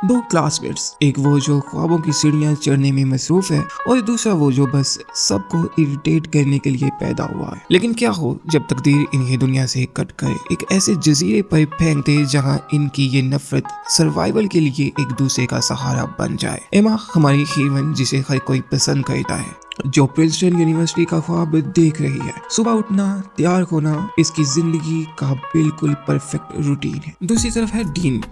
दो क्लासमेट्स, एक वो जो ख्वाबों की सीढ़ियां चढ़ने में मसरूफ है और दूसरा वो जो बस सबको इरिटेट करने के लिए पैदा हुआ है। लेकिन क्या हो जब तकदीर इन्हें दुनिया से कट कर एक ऐसे जजीरे पर फेंक दे जहां इनकी ये नफरत सर्वाइवल के लिए एक दूसरे का सहारा बन जाए। एमा हमारी हीरोइन जिसे हर कोई पसंद करता है, जो प्रिंसटन यूनिवर्सिटी का ख्वाब देख रही है। सुबह उठना, तैयार होना इसकी जिंदगी का बिल्कुल परफेक्ट रूटीन है। दूसरी तरफ है डीन।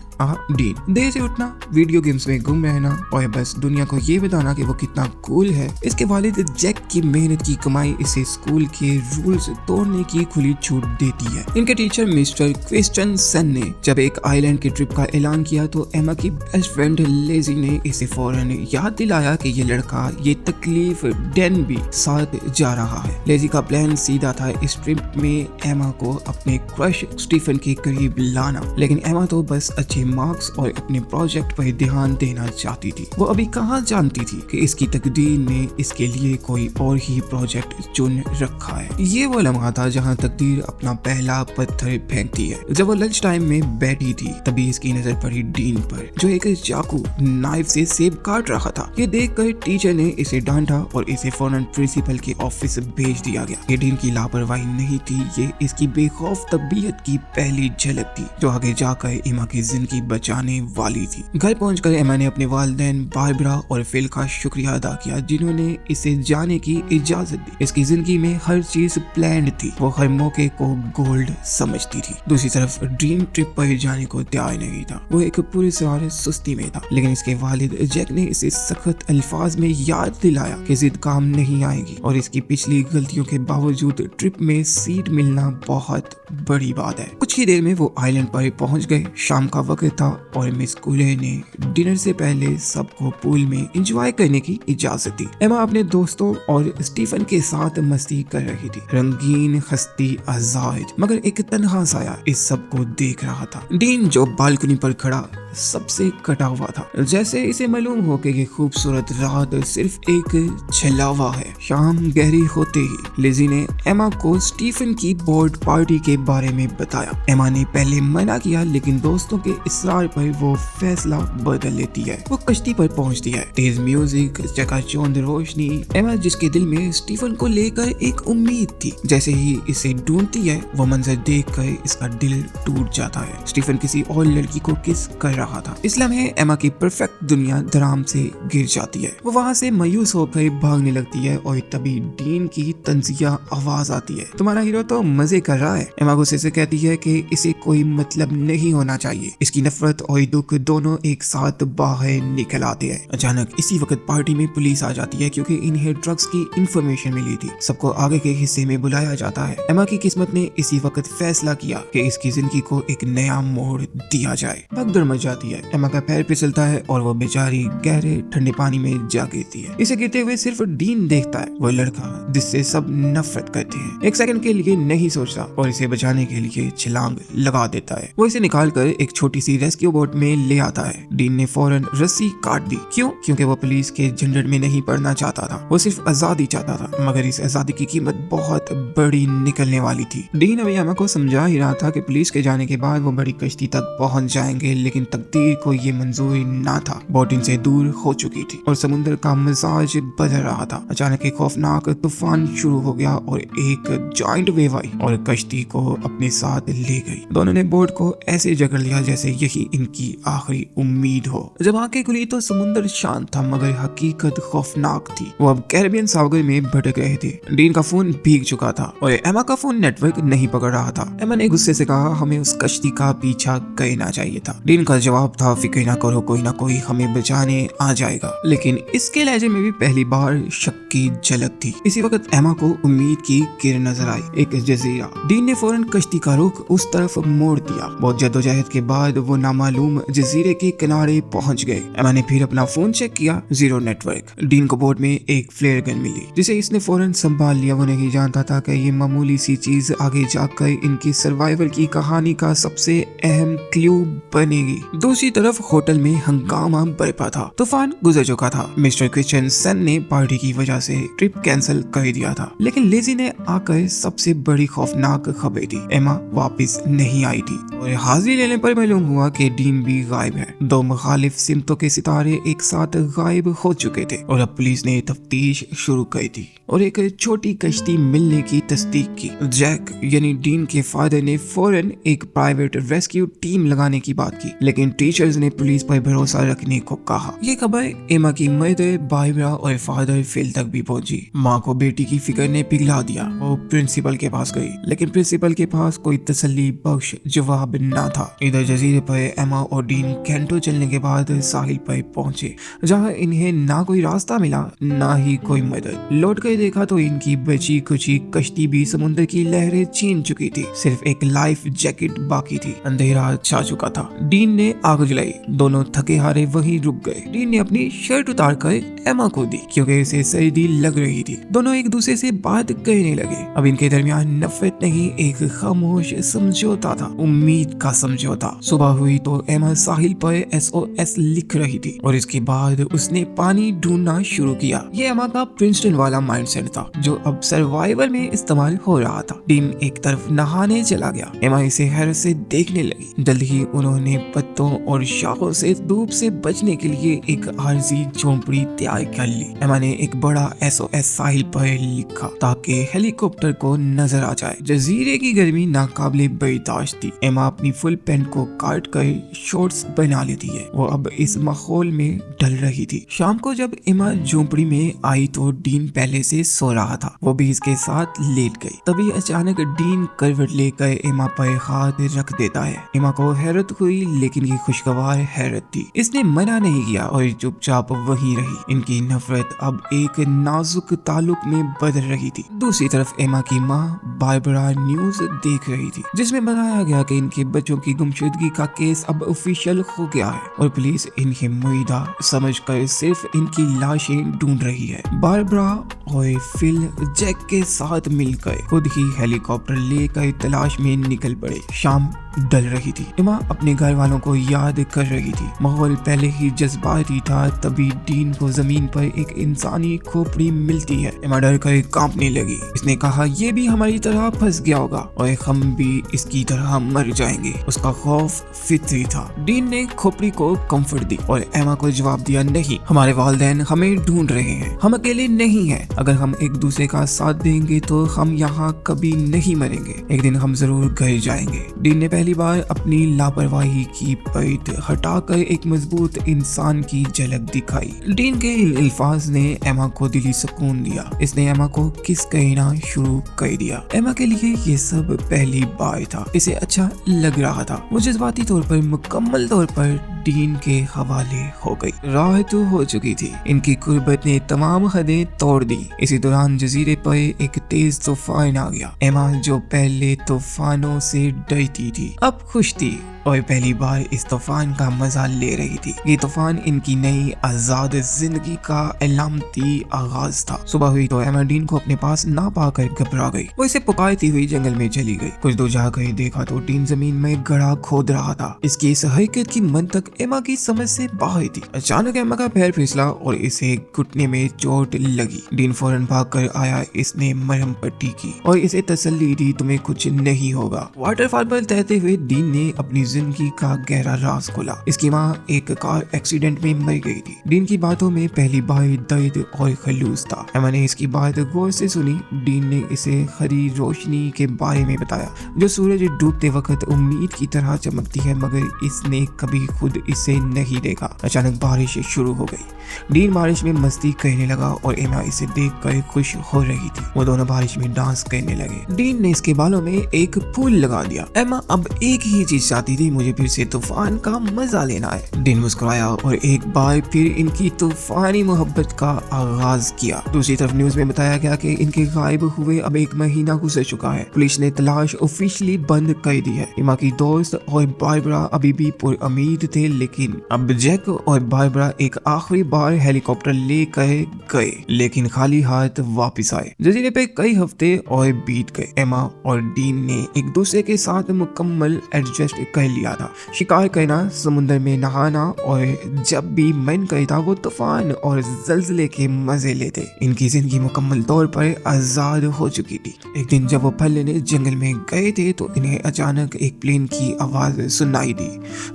डीन देर से उठना, वीडियो गेम्स में गुम रहना और बस दुनिया को ये बताना कि वो कितना कूल है। इसके वालिद जैक की मेहनत की कमाई इसे स्कूल के रूल्स तोड़ने की खुली छूट देती है। इनके टीचर मिस्टर क्रिस्टन सन ने जब एक आइलैंड की ट्रिप का ऐलान किया तो एमा की बेस्ट फ्रेंड लेजी ने इसे फौरन याद दिलाया कि ये लड़का ये तकलीफ डेन भी साथ जा रहा है। लेजी का प्लान सीधा था इस ट्रिप में एमा को अपने क्रश स्टीफन के करीब लाना, लेकिन एमा तो बस अच्छे मार्क्स और अपने प्रोजेक्ट पर ध्यान देना चाहती थी। वो अभी कहाँ जानती थी कि इसकी तकदीर ने इसके लिए कोई और ही प्रोजेक्ट चुन रखा है। ये वो लम्हा था जहाँ तकदीर अपना पहला पत्थर फेंकती है। जब वो लंच टाइम में बैठी थी तभी इसकी नजर पड़ी डीन पर, जो एक चाकू नाइफ से सेब काट रहा था। ये देखकर टीचर ने इसे डांटा और इसे फौरन प्रिंसिपल के ऑफिस भेज दिया गया। ये डीन की लापरवाही नहीं थी, ये इसकी बेखौफ तबीयत की पहली झलक थी जो आगे जाकर एमा की जिंदगी बचाने वाली थी। घर पहुंचकर एमा ने अपने वालिदैन बारबरा और फिल का शुक्रिया अदा किया जिन्होंने इसे जाने की इजाजत दी। इसकी जिंदगी में हर चीज प्लान्ड थी, वो हर मौके को गोल्ड समझती थी। दूसरी तरफ ड्रीम ट्रिप पर जाने को तैयार नहीं था। वो एक पूरी तरह सुस्ती में था, लेकिन इसके वालिद जैक ने इसे सख्त अल्फाज में याद दिलाया कि जिद काम नहीं आएगी और इसकी पिछली गलतियों के बावजूद ट्रिप में सीट मिलना बहुत बड़ी बात है। कुछ ही देर में वो आइलैंड पर पहुंच गए। शाम का वक्त था और मिस कूले ने डिनर से पहले सबको पूल में एंजॉय करने की इजाजत दी। एमा अपने दोस्तों और स्टीफन के साथ मस्ती कर रही थी, रंगीन, हंसती, आजाद, मगर एक तन्हा साया इस सब को देख रहा था। डीन जो बालकनी पर खड़ा सबसे कटा हुआ था, जैसे इसे मालूम हो कि ये खूबसूरत रात सिर्फ एक छलावा है। शाम गहरी होते ही लेजी ने एमा को स्टीफन की बोर्ड पार्टी के बारे में बताया। एमा ने पहले मना किया, लेकिन दोस्तों के इसरार पर वो फैसला बदल लेती है। वो कश्ती पर पहुंचती है। तेज म्यूजिक, चकाचौंध रोशनी, एमा जिसके दिल में स्टीफन को लेकर एक उम्मीद थी। जैसे ही इसे ढूंढती है वो मंजर देखकर इसका दिल टूट जाता है। स्टीफन किसी और लड़की को किस कर रहा था। इस लम्हे एमा की परफेक्ट दुनिया धड़ाम से गिर जाती है। वो वहाँ से मायूस होकर भागने लगती है और तभी डीन की तंजिया आवाज आती है, तुम्हारा हीरो तो मजे कर रहा है। एमा गुस्से से कहती है कि इसे कोई मतलब नहीं होना चाहिए। इसकी नफरत और दुख दोनों एक साथ बाहर निकल आते हैं। अचानक इसी वक्त पार्टी में पुलिस आ जाती है क्योंकि इन्हें ड्रग्स की इंफॉर्मेशन मिली थी। सबको आगे के हिस्से में बुलाया जाता है। एमा की किस्मत ने इसी वक्त फैसला किया कि इसकी जिंदगी को एक नया मोड़ दिया जाए। भगदड़ मच जाती है। एमा का पैर फिसलता है और वो बेचारी गहरे ठंडे पानी में जा गिरती है। इसे गिरते हुए सिर्फ डीन देखता है, वो लड़का जिससे सब नफरत करते हैं। एक सेकंड के लिए नहीं सोचता और इसे बचाने के लिए छलांग लगा देता है। वो इसे निकालकर एक छोटी सी रेस्क्यू बोट में ले आता है। डीन ने फौरन रस्सी काट दी। क्यों? क्योंकि वो पुलिस के झंझट में नहीं पड़ना चाहता था। वो सिर्फ आजादी चाहता था, मगर इस आजादी की कीमत बहुत बड़ी निकलने वाली थी। डीन अभी एमा को समझा ही रहा था कि पुलिस के जाने के बाद वो बड़ी कश्ती तक पहुंच जाएंगे, लेकिन तकदीर को ये मंजूर ना था। बोट इनसे दूर हो चुकी थी और समुद्र का मिजाज बदल रहा था। अचानक एक खौफनाक तूफान शुरू हो गया और एक जॉइंट वेव आई और कश्ती को अपने साथ ले गई। दोनों ने बोट को ऐसे जकड़ लिया जैसे यही इनकी आखिरी उम्मीद हो। जब आंखें खुली तो समुद्र शांत था, मगर हकीकत खौफनाक थी। वो अब कैरेबियन सागर में भटक रहे थे। डीन का फोन भीग चुका था और एमा का फोन नेटवर्क नहीं पकड़ रहा था। एमा ने गुस्से से कहा, हमें उस कश्ती का पीछा करना चाहिए था। डीन का जवाब था, फिक्र ना करो, कोई ना कोई हमें बचाने आ जाएगा। लेकिन इसके लहजे में भी पहली बार शक की झलक थी। इसी वक्त एमा को उम्मीद की किरण नजर आई, एक जजीरा। डीन ने फौरन कश्ती का रुख उस तरफ मोड़ दिया। बहुत जद्दोजहद के बाद वो नामालूम जजीरे के किनारे पहुंच गए। एमा ने फिर अपना फोन चेक किया, जीरो नेटवर्क। डीन को बोट में एक फ्लेयर गन मिली जिसे इसने फौरन संभाल लिया। वो नहीं जानता था कि ये मामूली सी चीज आगे जाकर इनकी सर्वाइवल की कहानी का सबसे अहम क्लू बनेगी। दूसरी तरफ होटल में हंगामा बरपा था। तूफान गुजर चुका था। मिस्टर क्रिश्चियनसन ने पार्टी की वजह से ट्रिप कैंसिल कर दिया था, लेकिन लेजी ने आकर सबसे बड़ी खौफनाक खबर दी। एमा वापस नहीं आई थी और हाजिरी लेने पर मालूम हुआ कि डीन भी गायब है। दो मुखालिफ सिमतों के सितारे एक साथ गायब हो चुके थे और अब पुलिस ने तफ्तीश शुरू कर दी और एक छोटी कश्ती मिलने की तस्दीक की। जैक यानी डीन के फादर ने फौरन एक प्राइवेट रेस्क्यू टीम लगाने की बात की, लेकिन टीचर्स ने पुलिस पर भरोसा रखने को कहा। ये खबर एमा की मदर, बाइबरा और फादर फिल तक भी पहुंची। माँ को बेटी की फिक्र ने पिघला दिया। वो प्रिंसिपल के पास गई, लेकिन प्रिंसिपल के पास कोई तसल्ली बख्श जवाब न था। इधर जजीरे पर एमा और डीन घंटों चलने के बाद साहिल पर पहुंचे, जहाँ इन्हें ना कोई रास्ता मिला ना ही कोई मदद। लौट कर देखा तो इनकी बची कुची कश्ती भी समुद्र की लहरें छीन चुकी थी। सिर्फ एक लाइफ जैकेट बाकी थी। अंधेरा छा चुका था। डीन ने आग जलाई। दोनों थके हारे वहीं रुक गए। डीन ने अपनी शर्ट उतार कर एमा को दी, क्योंकि इसे सर्दी लग रही थी। दोनों एक दूसरे से बात करने लगे। अब इनके दरमियान नफरत नहीं, एक खामोश समझौता था, उम्मीद का समझौता। सुबह हुई तो एमा साहिल पर SOS लिख रही थी और इसके बाद उसने पानी ढूंढना शुरू किया। ये एमा का प्रिंसटन वाला माइंडसेट था, जो अब सर्वाइवल में इस्तेमाल हो रहा था। डीन एक तरफ नहाने चला गया। एमा इसे हैरत से देखने लगी। जल्द ही उन्होंने पत्तों और शाखों से धूप से बचने के लिए एक आरजी झोंपड़ी तैयार कर ली। एमा ने एक बड़ा SOS साहिल पर लिखा ताकि हेलीकॉप्टर को नजर आ जाए। जजीरे की गर्मी नाकाबिले बर्दाश्त थी। एमा अपनी फुल पैंट को काट कर शॉर्ट्स बना लेती है। वो अब इस माहौल में ढल रही थी। शाम को जब एमा झोंपड़ी में आई तो डीन पहले से सो रहा था। वो भी इसके साथ लेट गई। तभी अचानक डीन करवट लेकर एमा पर हाथ रख देता है। एमा को हैरत हुई, लेकिन ये खुशगवार हैरत थी। इसने मना नहीं किया और चुपचाप वहीं रही। इनकी नफरत अब एक नाजुक ताल्लुक में बदल रही थी। दूसरी तरफ एमा की माँ बारबरा न्यूज देख रही थी, जिसमें बताया गया कि इनके बच्चों की गुमशुदगी का केस अब ऑफिशियल हो गया है और पुलिस इन्हें मुईदा समझकर सिर्फ इनकी लाशें ढूंढ रही है। बारबरा और फिल जैक के साथ मिलकर खुद ही हेलीकॉप्टर लेकर तलाश में निकल पड़े। शाम डल रही थी। एमा अपने घर वालों को याद कर रही थी। माहौल पहले ही जज्बाती था। तभी डीन को जमीन पर एक इंसानी खोपड़ी मिलती है। एमा डर कर कांपने लगी। इसने कहा, ये भी हमारी तरह फंस गया होगा और हम भी इसकी तरह मर जाएंगे। उसका खौफ फितरी था। डीन ने खोपड़ी को कंफर्ट दी और एमा को जवाब दिया, नहीं, हमारे वालिदैन हमें ढूंढ रहे हैं। हम अकेले नहीं हैं। अगर हम एक दूसरे का साथ देंगे तो हम यहाँ कभी नहीं मरेंगे। एक दिन हम जरूर घर जाएंगे। डीन ने पहली बार अपनी लापरवाही की पैठ हटाकर एक मजबूत इंसान की झलक दिखाई। डीन के इन अल्फाज ने एमा को दिली सुकून दिया। इसने एमा को किस कहना शुरू कर दिया। एमा के लिए ये सब पहली बार था। इसे अच्छा लग रहा था। वो जज्बाती तौर पर मुकम्मल तौर पर डीन के हवाले हो गई। राहत हो चुकी थी। इनकी कुर्बत ने तमाम हदें तोड़ दी। इसी दौरान जजीरे पर एक तेज तूफान आ गया। एमा जो पहले तूफानों से डरती थी, अब खुश थी और पहली बार इस तूफान का मजा ले रही थी। ये तूफान इनकी नई आजाद जिंदगी का अलामती आगाज था। सुबह हुई तो एमा डीन को अपने पास ना पाकर घबरा गई। वो इसे पुकारती हुई जंगल में चली गई। कुछ दूर जाकर देखा तो डीन जमीन में गड्ढा खोद रहा था। इसकी इस हरकत की मंतक एमा की समझ से बाहर थी। अचानक एमा का पैर फिसला और इसे घुटने में चोट लगी। डीन फौरन भाग कर आया। इसने मरहम पट्टी की और इसे तसल्ली दी, तुम्हें कुछ नहीं होगा। वाटरफॉल पर तैरते हुए डीन ने अपनी जिंदगी का गहरा राज खोला। इसकी माँ एक कार एक्सीडेंट में मर गई थी। डीन की बातों में पहली बार दर्द और खलूस था। एमा ने इसकी बात गौर से सुनी। डीन ने इसे हरी रोशनी के बारे में बताया, जो सूरज डूबते वक्त उम्मीद की तरह चमकती है, मगर इसने कभी खुद इसे नहीं देखा। अचानक बारिश शुरू हो गई। डीन बारिश में मस्ती करने लगा और एमा इसे देखकर खुश हो रही थी। वो दोनों बारिश में डांस करने लगे। डीन ने इसके बालों में एक फूल लगा दिया। एमा अब एक ही चीज चाहती थी, मुझे फिर से तूफान का मजा लेना है। डीन मुस्कुराया और एक बार फिर इनकी तूफानी मोहब्बत का आगाज किया। दूसरी तरफ न्यूज में बताया गया कि इनके गायब हुए अब 1 महीना गुजर चुका है। पुलिस ने तलाश ऑफिशियली बंद कर दी है। एमा की दोस्त और बारबरा अभी भी पुरउम्मीद थे, लेकिन अब जैक और बारबरा एक आखिरी बार हेलीकॉप्टर लेकर गए, लेकिन खाली हाथ वापस आए। जजीरे पे कई हफ्ते और बीत गए। एमा और डीन ने एक दूसरे के साथ मुकम्मल एडजस्ट कर लिया था। शिकार करना, समुद्र में नहाना और जब भी मन करता वो तूफान और जल्जले के मजे लेते। इनकी जिंदगी मुकम्मल तौर पर आजाद हो चुकी थी। एक दिन जब वो फल लेने जंगल में गए थे तो इन्हें अचानक एक प्लेन की आवाज सुनाई दी।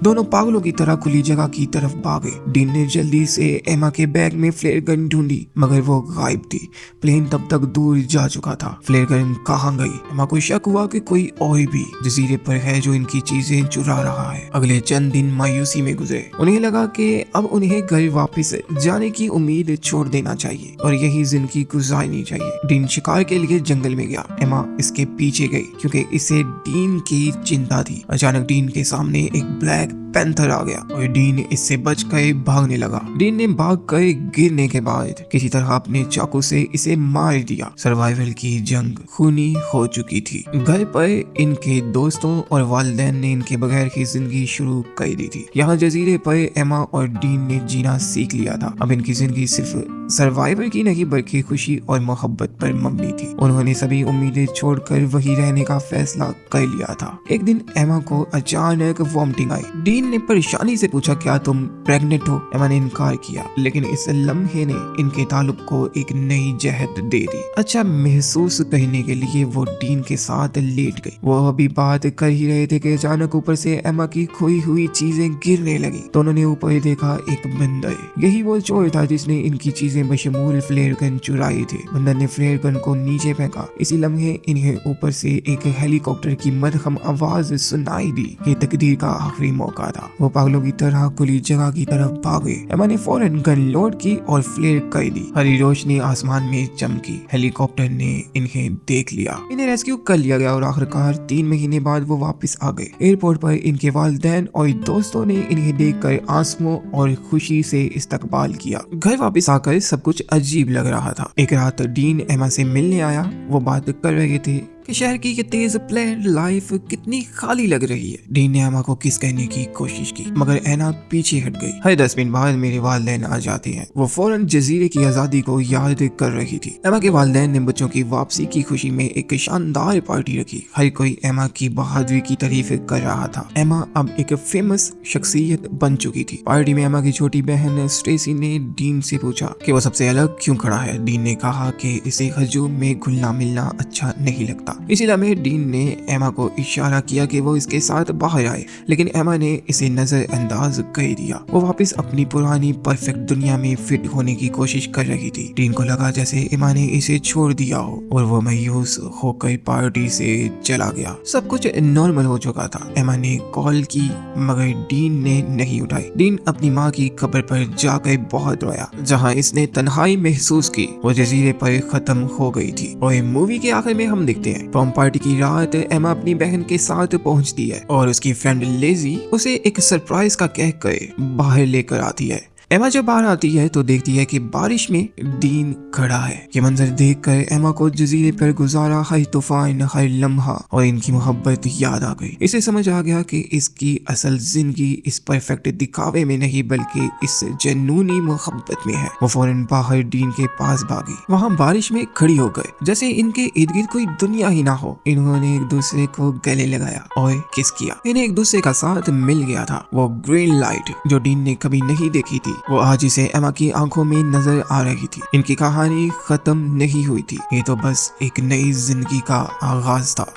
दोनों पागलों की तरह खुली जगह की तरफ भागे। डीन ने जल्दी से एमा के बैग में फ्लेयर गन ढूंढी मगर वो गायब थी। प्लेन तब तक दूर जा चुका था। फ्लेयर गन कहाँ गई? एमा को शक हुआ कि कोई और भी जजीरे पर है जो इनकी चीजें चुरा रहा है। अगले चंद दिन मायूसी में गुजरे। उन्हें लगा कि अब उन्हें घर वापस जाने की उम्मीद छोड़ देना चाहिए और यही जिंदगी गुजारनी चाहिए। डीन शिकार के लिए जंगल में गया। एमा इसके पीछे गई क्योंकि इसे डीन की चिंता थी। अचानक डीन के सामने एक ब्लैक पैंथर आ गया और डीन इससे बचकर भागने लगा। डीन ने भागकर गिरने के बाद किसी तरह अपने चाकू से इसे मार दिया। सर्वाइवल की जंग खूनी हो चुकी थी। घर पर इनके दोस्तों और वालिदैन ने इनके बगैर की जिंदगी शुरू कर दी थी। यहाँ जजीरे पर एमा और डीन ने जीना सीख लिया था। अब इनकी जिंदगी सिर्फ सर्वाइवल की नहीं बल्कि खुशी और मोहब्बत पर मबनी थी। उन्होंने सभी उम्मीदें छोड़कर वही रहने का फैसला कर लिया था। एक दिन एमा को अचानक वॉमिटिंग आई। डीन ने परेशानी से पूछा, क्या तुम प्रेग्नेंट हो? एमा ने इनकार किया, लेकिन इस लम्हे ने इनके ताल्लुक को एक नई जहत दे दी। अच्छा महसूस करने के लिए वो डीन के साथ लेट गई। वो अभी बात कर ही रहे थे कि अचानक ऊपर से एमा की खोई हुई चीजें गिरने लगी। दोनों ने ऊपर देखा, एक बंदर। यही वो चोर था जिसने इनकी चीजें बशमूल फ्लेयर गन चुराई थी। बंदर ने फ्लेयर गन को नीचे फेंका। इसी लम्हे इन्हें ऊपर से एक हेलीकॉप्टर की मरहम आवाज सुनाई दी। ये तकदीर का आखिरी मौका था। वो पागलों की तरह खुली जगह की तरफ भागे। एमा ने फौरन गन लोड की और फ्लेयर कर दी। हरी रोशनी आसमान में चमकी। हेलीकॉप्टर ने इन्हें देख लिया। इन्हें रेस्क्यू कर लिया गया और आखिरकार 3 महीने बाद वो वापस आ गए। एयरपोर्ट पर इनके वालिदैन और दोस्तों ने इन्हें देखकर आंसुओं और खुशी से इस्तकबाल किया। घर वापस आकर सब कुछ अजीब लग रहा था। एक रात डीन एमा से मिलने आया। वो बात कर रहे थे कि शहर की ये तेज प्लेन्ड लाइफ कितनी खाली लग रही है। डीन ने एमा को किस करने की कोशिश की मगर एना पीछे हट गई। हर 10 मिनट बाद मेरे वालिदैन आ जाते हैं। वो फौरन जजीरे की आजादी को याद कर रही थी। एमा के वालिदैन ने बच्चों की वापसी की खुशी में एक शानदार पार्टी रखी। हर कोई एमा की बहादुरी की तारीफ कर रहा था। एमा अब एक फेमस शख्सियत बन चुकी थी। पार्टी में एमा की छोटी बहन स्टेसी ने डीन से पूछा कि वो सबसे अलग क्यों खड़ा है। डीन ने कहा कि इसे हजूम में घुलना मिलना अच्छा नहीं लगता। इसी लम्हे डीन ने एमा को इशारा किया कि वो इसके साथ बाहर आए, लेकिन एमा ने इसे नजरअंदाज कर दिया। वो वापस अपनी पुरानी परफेक्ट दुनिया में फिट होने की कोशिश कर रही थी। डीन को लगा जैसे एमा ने इसे छोड़ दिया हो और वो मायूस होकर पार्टी से चला गया। सब कुछ नॉर्मल हो चुका था। एमा ने कॉल की मगर डीन ने नहीं उठाई। डीन अपनी माँ की खबर पर जाकर बहुत रोया। जहाँ इसने तन्हाई महसूस की वो जजीरे पर खत्म हो गई थी। और मूवी के आखिर में हम देखते हैं प्रॉम पार्टी की रात एमा अपनी बहन के साथ पहुंचती है और उसकी फ्रेंड लेजी उसे एक सरप्राइज का कहकर बाहर लेकर आती है। एमा जब बाहर आती है तो देखती है कि बारिश में डीन खड़ा है। ये मंजर देखकर एमा को जजीरे पर गुजारा हर तूफान, हर लम्हा और इनकी मोहब्बत याद आ गई। इसे समझ आ गया कि इसकी असल जिंदगी इस परफेक्ट दिखावे में नहीं बल्कि इस जनूनी मोहब्बत में है। वो फौरन बाहर डीन के पास भागी। वहाँ बारिश में खड़ी हो गए जैसे इनके इर्द गिर्द कोई दुनिया ही ना हो। इन्होंने एक दूसरे को गले लगाया और किस किया। इन्हें एक दूसरे का साथ मिल गया था। वो ग्रीन लाइट जो डीन ने कभी नहीं देखी थी वो आज इसे एमा की आंखों में नजर आ रही थी। इनकी कहानी खत्म नहीं हुई थी। ये तो बस एक नई जिंदगी का आगाज था।